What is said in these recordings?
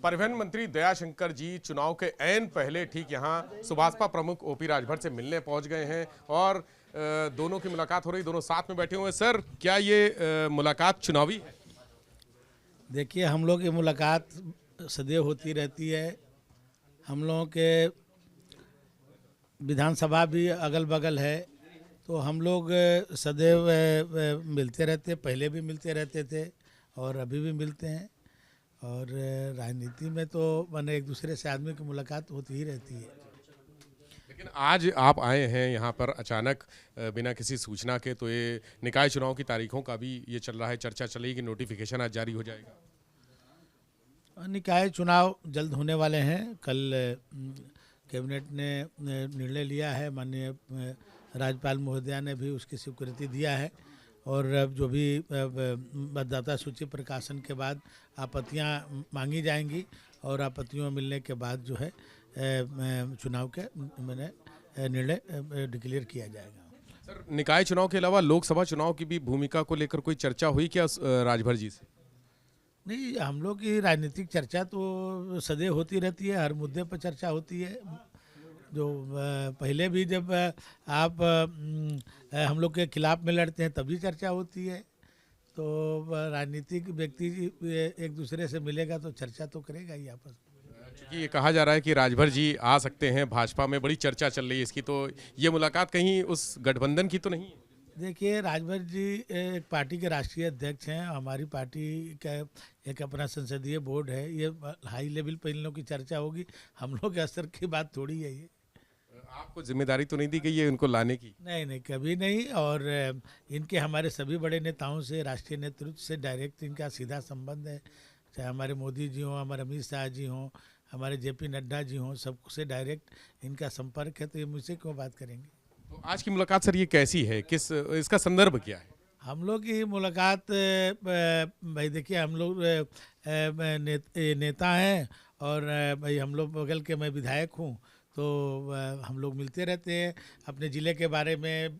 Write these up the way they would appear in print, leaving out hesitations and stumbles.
परिवहन मंत्री दयाशंकर जी चुनाव के ऐन पहले ठीक यहाँ सुभाषपा प्रमुख ओपी राजभर से मिलने पहुंच गए हैं और दोनों की मुलाकात हो रही, दोनों साथ में बैठे हुए हैं। सर, क्या ये मुलाकात चुनावी है? देखिए, हम लोग की मुलाकात सदैव होती रहती है। हम लोगों के विधानसभा भी अगल बगल है, तो हम लोग सदैव मिलते रहते, पहले भी मिलते रहते थे और अभी भी मिलते हैं। और राजनीति में तो माने एक दूसरे से आदमी की मुलाकात होती ही रहती है। लेकिन आज आप आए हैं यहाँ पर अचानक बिना किसी सूचना के, तो ये निकाय चुनाव की तारीखों का भी ये चल रहा है, चर्चा चल रही है कि नोटिफिकेशन आज जारी हो जाएगा। निकाय चुनाव जल्द होने वाले हैं। कल कैबिनेट ने निर्णय लिया है, माननीय राज्यपाल महोदया ने भी उसकी स्वीकृति दिया है और अब जो भी मतदाता सूची प्रकाशन के बाद आपत्तियां मांगी जाएंगी और आपत्तियों मिलने के बाद जो है चुनाव के मैंने निर्णय डिक्लेयर किया जाएगा। सर, निकाय चुनाव के अलावा लोकसभा चुनाव की भी भूमिका को लेकर कोई चर्चा हुई क्या राजभर जी से? नहीं, हम लोग की राजनीतिक चर्चा तो सदैव होती रहती है, हर मुद्दे पर चर्चा होती है। जो पहले भी जब आप हम लोग के खिलाफ में लड़ते हैं तभी चर्चा होती है। तो राजनीतिक व्यक्ति एक दूसरे से मिलेगा तो चर्चा तो करेगा ही आपस में। क्योंकि ये कहा जा रहा है कि राजभर जी आ सकते हैं, भाजपा में बड़ी चर्चा चल रही है इसकी, तो ये मुलाकात कहीं उस गठबंधन की तो नहीं है? देखिए, राजभर जी एक पार्टी के राष्ट्रीय अध्यक्ष हैं। हमारी पार्टी का एक अपना संसदीय बोर्ड है। ये हाई लेवल पर इन लोगों की चर्चा होगी, हम लोग के असर की बात थोड़ी है ये। आपको जिम्मेदारी तो नहीं दी गई है उनको लाने की? नहीं, कभी नहीं। और इनके हमारे सभी बड़े नेताओं से, राष्ट्रीय नेतृत्व से डायरेक्ट इनका सीधा संबंध है। चाहे हमारे मोदी जी हों, हमारे अमित शाह जी हों, हमारे जेपी नड्डा जी हों, सबसे डायरेक्ट इनका संपर्क है। तो ये मुझसे क्यों बात करेंगे? तो आज की मुलाकात सर ये कैसी है, किस इसका संदर्भ क्या है? हम लोग की मुलाकात भाई देखिए, हम लोग नेता हैं और भाई हम लोग बगल के, मैं विधायक हूँ, तो हम लोग मिलते रहते हैं। अपने ज़िले के बारे में,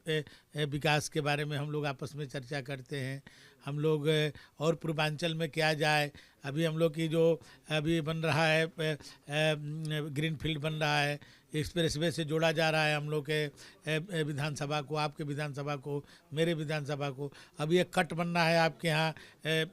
विकास के बारे में हम लोग आपस में चर्चा करते हैं। हम लोग और पूर्वांचल में क्या जाए, अभी हम लोग की जो अभी बन रहा है ग्रीन फील्ड बन रहा है, एक्सप्रेसवे से जोड़ा जा रहा है हम लोग के विधानसभा को, आपके विधानसभा को, मेरे विधानसभा को। अभी एक कट बनना है आपके यहाँ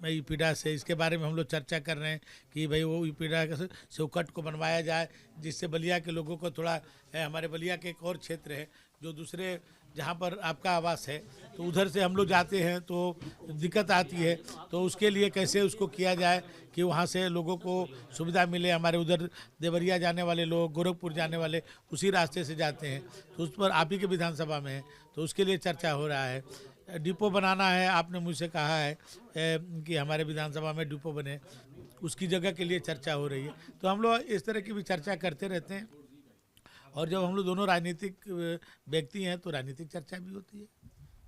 यूपीडा से, इसके बारे में हम लोग चर्चा कर रहे हैं कि भाई वो यूपीडा से वो कट को बनवाया जाए, जिससे बलिया के लोगों को थोड़ा, हमारे बलिया के एक और क्षेत्र है जो दूसरे जहाँ पर आपका आवास है, तो उधर से हम लोग जाते हैं तो दिक्कत आती है। तो उसके लिए कैसे उसको किया जाए कि वहाँ से लोगों को सुविधा मिले। हमारे उधर देवरिया जाने वाले लोग, गोरखपुर जाने वाले उसी रास्ते से जाते हैं, तो उस पर आप ही के विधानसभा में है, तो उसके लिए चर्चा हो रहा है। डिपो बनाना है, आपने मुझसे कहा है कि हमारे विधानसभा में डिपो बने, उसकी जगह के लिए चर्चा हो रही है। तो हम लोग इस तरह की भी चर्चा करते रहते हैं और जब हम लोग दोनों राजनीतिक व्यक्ति हैं तो राजनीतिक चर्चा भी होती है।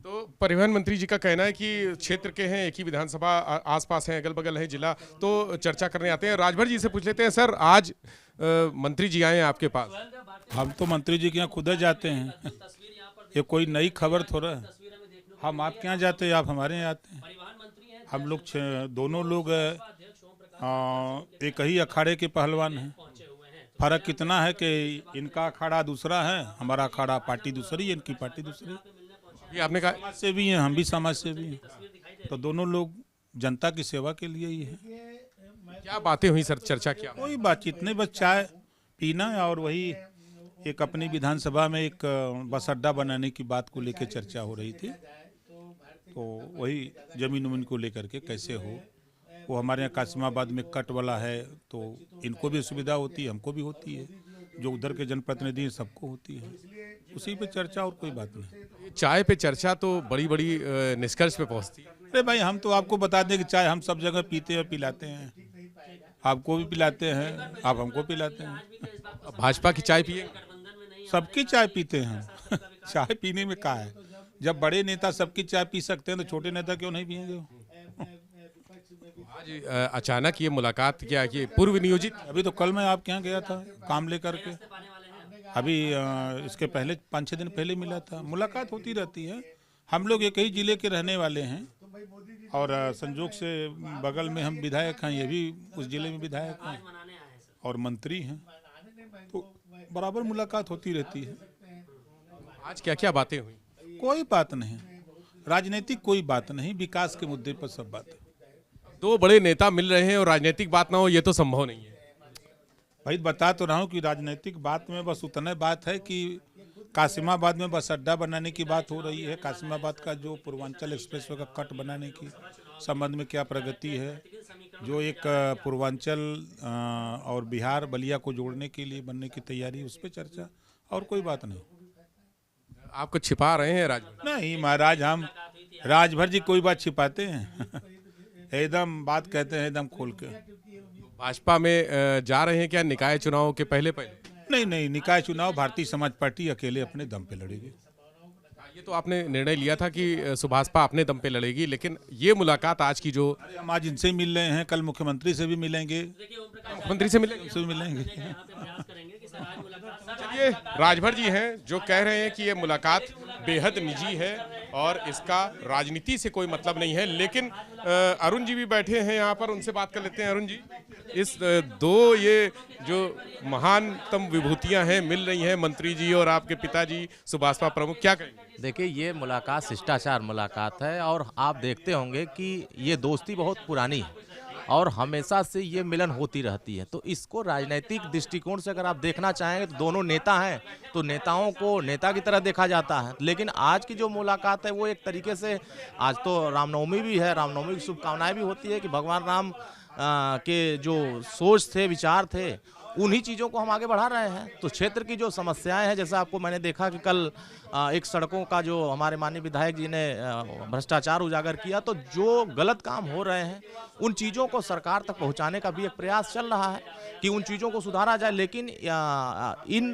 तो परिवहन मंत्री जी का कहना है कि क्षेत्र के हैं, एक ही विधानसभा आसपास हैं, अगल बगल है जिला, तो चर्चा करने आते हैं। राजभर जी से पूछ लेते हैं, सर आज मंत्री जी आए हैं आपके पास? हम तो मंत्री जी के यहाँ खुद जाते हैं, ये कोई नई खबर थोड़ा है। हम आपके यहाँ जाते हैं, आप हमारे यहाँ आते हैं। हम लोग दोनों लोग एक ही अखाड़े के पहलवान हैं। फर्क कितना है कि इनका अखाड़ा दूसरा है, हमारा अखाड़ा पार्टी दूसरी है, इनकी पार्टी दूसरी। ये आपने कहा समाज से भी हैं, हम भी समाज से भी हैं, तो दोनों लोग जनता की सेवा के लिए ही है। क्या बातें हुई सर, चर्चा क्या? कोई बातचीत नहीं, बस चाय पीना और वही एक अपनी विधानसभा में एक बस अड्डा बनाने की बात को लेकर चर्चा हो रही थी। तो वही जमीन उमीन को लेकर के कैसे हो, वो हमारे यहाँ कासिमाबाद में कट वाला है, तो इनको भी सुविधा होती है, हमको भी होती है, जो उधर के जनप्रतिनिधि सबको होती है, उसी पे चर्चा और कोई बात नहीं। चाय पे चर्चा तो बड़ी बड़ी निष्कर्ष पे पहुंचती है। अरे भाई, हम तो आपको बता दें कि चाय हम सब जगह पीते हैं, पिलाते हैं, आपको भी पिलाते हैं, आप हमको पिलाते हैं। भाजपा की चाय पिए? सबकी चाय पीते हैं चाय पीने में क्या है, जब बड़े नेता सबकी चाय पी सकते हैं तो छोटे नेता क्यों नहीं पिएंगे? आज अचानक ये मुलाकात क्या कि पूर्व नियोजित? अभी तो कल मैं आपके यहाँ गया था काम लेकर के, अभी इसके पहले 5-6 दिन पहले मिला था। मुलाकात होती रहती है, हम लोग एक ही जिले के रहने वाले हैं, और संजोग से बगल में हम विधायक हैं, ये भी उस जिले में विधायक हैं और मंत्री हैं, तो बराबर मुलाकात होती रहती है। आज क्या क्या बातें हुई? कोई बात नहीं, राजनीतिक कोई बात नहीं, विकास के मुद्दे पर सब बात है। दो बड़े नेता मिल रहे हैं और राजनीतिक बात ना हो, ये तो संभव नहीं है। भाई बता तो रहा हूँ कि राजनीतिक बात में बस उतना बात है कि कासिमाबाद में बस अड्डा बनाने की बात हो रही है। कासिमाबाद का जो पूर्वांचल एक्सप्रेसवे का कट बनाने की संबंध में क्या प्रगति है, जो एक पूर्वांचल और बिहार बलिया को जोड़ने के लिए बनने की तैयारी, उस पर चर्चा, और कोई बात नहीं। आप कुछ छिपा रहे हैं राजभर? नहीं महाराज, हम राजभर जी कोई बात छिपाते हैं एकदम बात कहते हैं एकदम खोल के। भाजपा में जा रहे हैं क्या निकाय चुनाव के पहले? नहीं, निकाय चुनाव भारतीय समाज पार्टी अकेले अपने दम पे लड़ेगी। ये तो आपने निर्णय लिया था कि सुभाषपा अपने दम पे लड़ेगी, लेकिन ये मुलाकात आज की जो हम आज इनसे मिल रहे हैं, कल मुख्यमंत्री से भी मिलेंगे, मुख्यमंत्री से मिलेंगे, उनसे भी मिलेंगे। चलिए, राजभर जी हैं जो कह रहे हैं कि ये मुलाकात बेहद निजी है और इसका राजनीति से कोई मतलब नहीं है। लेकिन अरुण जी भी बैठे हैं यहाँ पर, उनसे बात कर लेते हैं। अरुण जी, इस दो ये जो महानतम विभूतियां हैं मिल रही हैं, मंत्री जी और आपके पिताजी सुभाषपा प्रमुख, क्या कहेंगे? देखिए, ये मुलाकात शिष्टाचार मुलाकात है और आप देखते होंगे कि ये दोस्ती बहुत पुरानी है और हमेशा से ये मिलन होती रहती है। तो इसको राजनीतिक दृष्टिकोण से अगर आप देखना चाहेंगे तो दोनों नेता हैं तो नेताओं को नेता की तरह देखा जाता है। लेकिन आज की जो मुलाकात है वो एक तरीके से, आज तो रामनवमी भी है, रामनवमी की शुभकामनाएं भी होती है कि भगवान राम के जो सोच थे, विचार थे, उन्हीं चीज़ों को हम आगे बढ़ा रहे हैं। तो क्षेत्र की जो समस्याएं हैं, जैसा आपको मैंने देखा कि कल एक सड़कों का जो हमारे माननीय विधायक जी ने भ्रष्टाचार उजागर किया, तो जो गलत काम हो रहे हैं उन चीज़ों को सरकार तक पहुंचाने का भी एक प्रयास चल रहा है कि उन चीज़ों को सुधारा जाए। लेकिन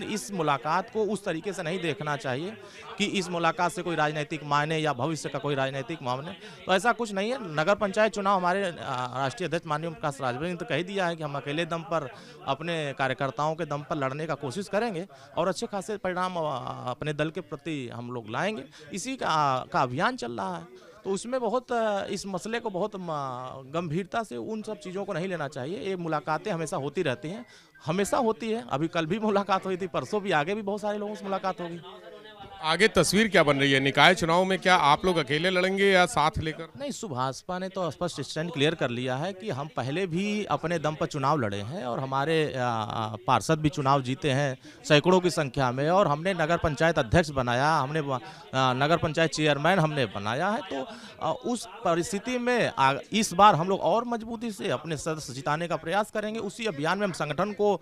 इस मुलाकात को उस तरीके से नहीं देखना चाहिए कि इस मुलाकात से कोई राजनीतिक मायने या भविष्य का कोई राजनीतिक मामले, तो ऐसा कुछ नहीं है। नगर पंचायत चुनाव हमारे राष्ट्रीय अध्यक्ष माननीय प्रकाश राजभर ने तो कह दिया है कि हम अकेले दम पर, अपने कार्यकर्ताओं के दम पर लड़ने का कोशिश करेंगे और अच्छे खासे परिणाम अपने दल के प्रति हम लोग लाएंगे। इसी का अभियान चल रहा है, तो उसमें बहुत इस मसले को बहुत गंभीरता से उन सब चीज़ों को नहीं लेना चाहिए। ये मुलाकातें हमेशा होती रहती हैं, हमेशा होती है। अभी कल भी मुलाकात हुई थी, परसों भी, आगे भी बहुत सारे लोगों से मुलाकात होगी। आगे तस्वीर क्या बन रही है निकाय चुनाव में? क्या आप लोग अकेले लड़ेंगे या साथ लेकर? नहीं, सुभाषपा ने तो स्पष्ट स्टैंड क्लियर कर लिया है कि हम पहले भी अपने दम पर चुनाव लड़े हैं और हमारे पार्षद भी चुनाव जीते हैं सैकड़ों की संख्या में, और हमने नगर पंचायत अध्यक्ष बनाया, हमने नगर पंचायत चेयरमैन हमने बनाया है। तो उस परिस्थिति में इस बार हम लोग और मजबूती से अपने सदस्य जिताने का प्रयास करेंगे। उसी अभियान में हम संगठन को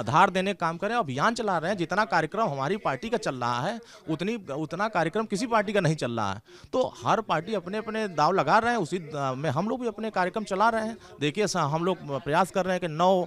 धार देने का काम करें, अभियान चला रहे हैं। जितना कार्यक्रम हमारी पार्टी का चल रहा है उतना कार्यक्रम किसी पार्टी का नहीं चल रहा है। तो हर पार्टी अपने अपने दाव लगा रहे हैं, उसी में हम लोग भी अपने कार्यक्रम चला रहे हैं। देखिए, हम लोग प्रयास कर रहे हैं कि 9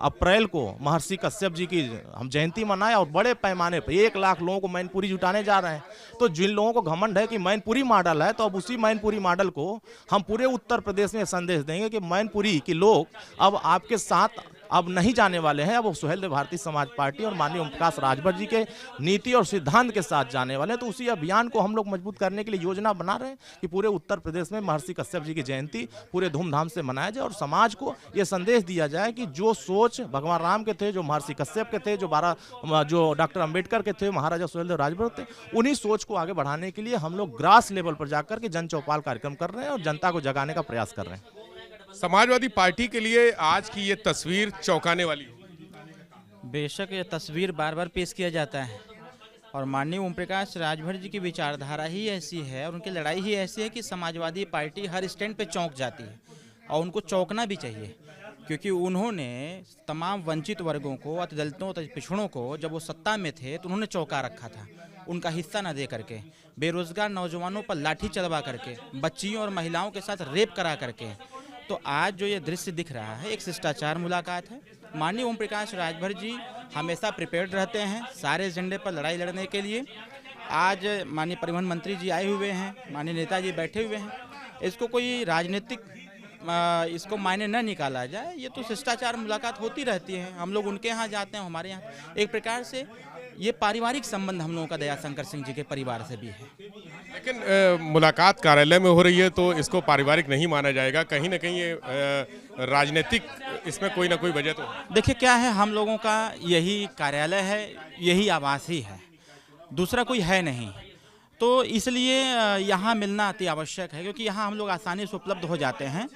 अप्रैल को महर्षि कश्यप जी की हम जयंती मनाएं और बड़े पैमाने पर 1 लाख लोगों को मैनपुरी जुटाने जा रहे हैं। तो जिन लोगों को घमंड है कि मैनपुरी मॉडल है, तो अब उसी मैनपुरी मॉडल को हम पूरे उत्तर प्रदेश में संदेश देंगे कि मैनपुरी के लोग अब आपके साथ अब नहीं जाने वाले हैं। अब वो सुहेलदेव भारतीय समाज पार्टी और माननीय ओम प्रकाश राजभर जी के नीति और सिद्धांत के साथ जाने वाले हैं। तो उसी अभियान को हम लोग मजबूत करने के लिए योजना बना रहे हैं कि पूरे उत्तर प्रदेश में महर्षि कश्यप जी की जयंती पूरे धूमधाम से मनाया जाए और समाज को ये संदेश दिया जाए कि जो सोच भगवान राम के थे, जो महर्षि कश्यप के थे, जो डॉक्टर अम्बेडकर के थे, महाराजा सुहेलदेव राजभर थे, उन्हीं सोच को आगे बढ़ाने के लिए हम लोग ग्रास लेवल पर जाकर के जन चौपाल कार्यक्रम कर रहे हैं और जनता को जगाने का प्रयास कर रहे हैं। समाजवादी पार्टी के लिए आज की ये तस्वीर चौंकाने वाली है। बेशक ये तस्वीर बार बार पेश किया जाता है और माननीय ओम प्रकाश राजभर जी की विचारधारा ही ऐसी है और उनकी लड़ाई ही ऐसी है कि समाजवादी पार्टी हर स्टैंड पे चौंक जाती है और उनको चौंकना भी चाहिए, क्योंकि उन्होंने तमाम वंचित वर्गों को, अतिदलितों, पिछड़ों को जब वो सत्ता में थे तो उन्होंने चौंका रखा था, उनका हिस्सा न दे करके, बेरोजगार नौजवानों पर लाठी चलवा करके, बच्चियों और महिलाओं के साथ रेप करा करके। तो आज जो ये दृश्य दिख रहा है एक शिष्टाचार मुलाकात है। माननीय ओम प्रकाश राजभर जी हमेशा प्रिपेयर्ड रहते हैं सारे एजेंडे पर लड़ाई लड़ने के लिए। आज माननीय परिवहन मंत्री जी आए हुए हैं, माननीय नेताजी बैठे हुए हैं। इसको कोई राजनीतिक इसको मायने न निकाला जाए। ये तो शिष्टाचार मुलाकात होती रहती है, हम लोग उनके यहाँ जाते हैं, हमारे यहाँ एक प्रकार से ये पारिवारिक संबंध हम लोगों का दयाशंकर सिंह जी के परिवार से भी है। लेकिन मुलाकात कार्यालय में हो रही है तो इसको पारिवारिक नहीं माना जाएगा, कहीं ना कहीं ये राजनीतिक इसमें कोई ना कोई वजह तो है। देखिए क्या है, हम लोगों का यही कार्यालय है, यही आवास ही है, दूसरा कोई है नहीं, तो इसलिए यहाँ मिलना अति आवश्यक है, क्योंकि यहाँ हम लोग आसानी से उपलब्ध हो जाते हैं।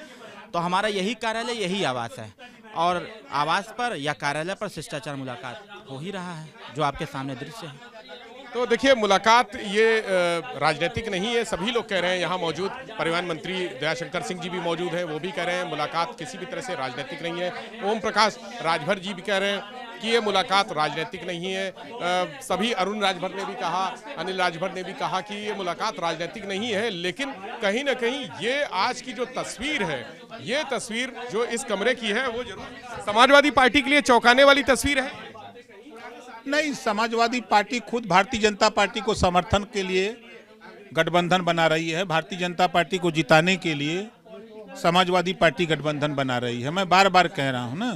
तो हमारा यही कार्यालय, यही आवास है, और आवास पर या कार्यालय पर शिष्टाचार मुलाकात हो ही रहा है, जो आपके सामने दृश्य है। तो देखिए, मुलाकात ये राजनीतिक नहीं है, सभी लोग कह रहे हैं। यहाँ मौजूद परिवहन मंत्री दयाशंकर सिंह जी भी मौजूद हैं, वो भी कह रहे हैं मुलाकात किसी भी तरह से राजनीतिक नहीं है। ओम प्रकाश राजभर जी भी कह रहे हैं कि ये मुलाकात राजनीतिक नहीं है। सभी अरुण राजभर ने भी कहा, अनिल राजभर ने भी कहा कि ये मुलाकात राजनीतिक नहीं है, लेकिन कहीं ना कहीं ये आज की जो तस्वीर है, ये तस्वीर जो इस कमरे की है, वो जरूर समाजवादी पार्टी के लिए चौंकाने वाली तस्वीर है। नहीं, समाजवादी पार्टी खुद भारतीय जनता पार्टी को समर्थन के लिए गठबंधन बना रही है। भारतीय जनता पार्टी को जिताने के लिए समाजवादी पार्टी गठबंधन बना रही है। मैं बार बार कह रहा हूं ना,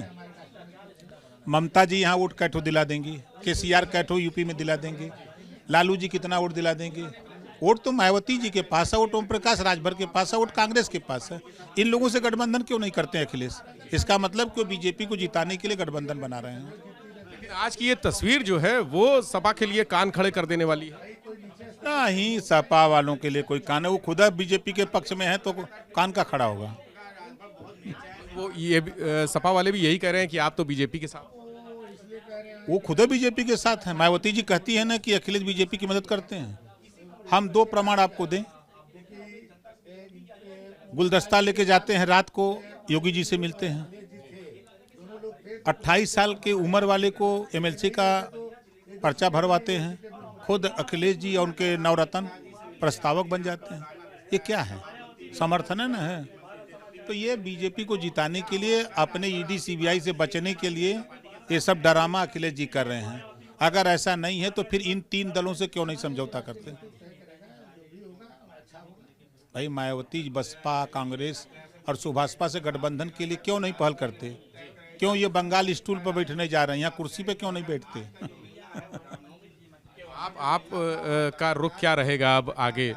ममता जी यहाँ वोट कैठो दिला देंगी, केसीआर कैठो यूपी में दिला देंगे, लालू जी कितना वोट दिला देंगे। वोट तो मायावती जी के पास है, वोट ओम प्रकाश राजभर के पास है, वोट कांग्रेस के पास है। इन लोगों से गठबंधन क्यों नहीं करते अखिलेश? इसका मतलब क्यों बीजेपी को जिताने के लिए गठबंधन बना रहे हैं। आज की ये तस्वीर जो है वो सपा के लिए कान खड़े कर देने वाली है। नहीं, सपा वालों के लिए कोई कान है, वो खुद बीजेपी के पक्ष में है तो कान का खड़ा होगा। वो ये सपा वाले भी यही कह रहे हैं कि आप तो बीजेपी के साथ। वो खुद बीजेपी के साथ है। मायावती जी कहती है ना कि अखिलेश बीजेपी की मदद करते हैं। हम 2 प्रमाण आपको दें। गुलदस्ता लेके जाते हैं, रात को योगी जी से मिलते हैं। 28 साल के उम्र वाले को एमएलसी का पर्चा भरवाते हैं। खुद अखिलेश जी और उनके नवरत्न प्रस्तावक बन जाते हैं। ये क्या है? समर्थन है ना है। तो ये बीजेपी को जिताने के लिए, अपने ईडी सीबीआई से बचने के लिए ये सब ड्रामा अखिलेश जी कर रहे हैं। अगर ऐसा नहीं है तो फिर इन 3 दलों से क्यों नहीं समझौता करते? भाई मायावती, बसपा, कांग्रेस और सुभाषपा से गठबंधन के लिए क्यों नहीं पहल करते? क्यों ये बंगाल स्टूल पर बैठने जा रहे हैं, यहाँ कुर्सी पे क्यों नहीं बैठते? आप का रुख क्या रहेगा अब आगे?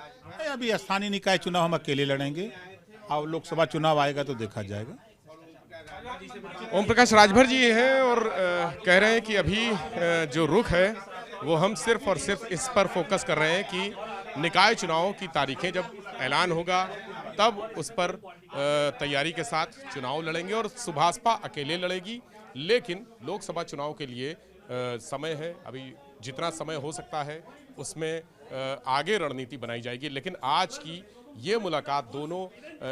अभी स्थानीय निकाय चुनाव हम अकेले लड़ेंगे, और लोकसभा चुनाव आएगा तो देखा जाएगा। ओम प्रकाश राजभर जी हैं और कह रहे हैं कि अभी जो रुख है वो हम सिर्फ और सिर्फ इस पर फोकस कर रहे हैं कि निकाय चुनावों की तारीखें जब ऐलान होगा तब उस पर तैयारी के साथ चुनाव लड़ेंगे, और सुभाषपा अकेले लड़ेगी। लेकिन लोकसभा चुनाव के लिए समय है, अभी जितना समय हो सकता है उसमें आगे रणनीति बनाई जाएगी। लेकिन आज की ये मुलाकात दोनों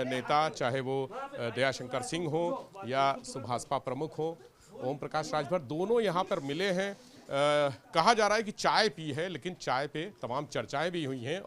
नेता, चाहे वो दयाशंकर सिंह हो या सुभाषपा प्रमुख हो ओम प्रकाश राजभर, दोनों यहाँ पर मिले हैं। कहा जा रहा है कि चाय पी है, लेकिन चाय पे तमाम चर्चाएं भी हुई हैं।